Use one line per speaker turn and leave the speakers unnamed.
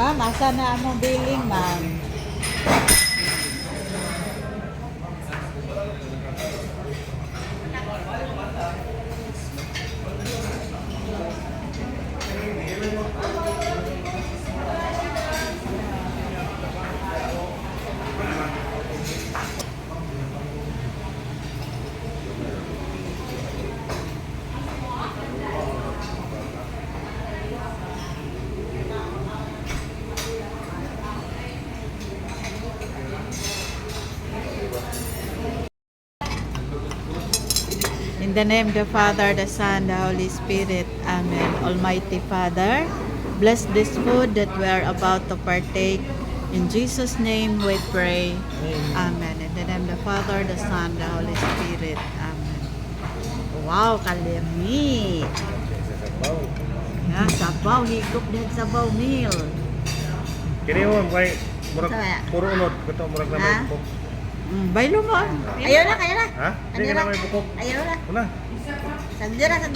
Ma'am, asa na among billing, ma'am? In the name of the Father, the Son, the Holy Spirit. Amen. Almighty Father, bless this food that we are about to partake. In Jesus' name we pray. Amen. In the name of the Father, the Son, the Holy Spirit. Amen. Wow, kalimi. Yeah, sabaw. Higop din sabaw meal.
Kini mo kay murag
Sa-
puro unod kato murag na may
Ha?
bukok.
Baylo mo. Ayaw na, kaya na.
Ha? Di ka na may bukok.
Ayaw na.
Una.
Sandira, sandira.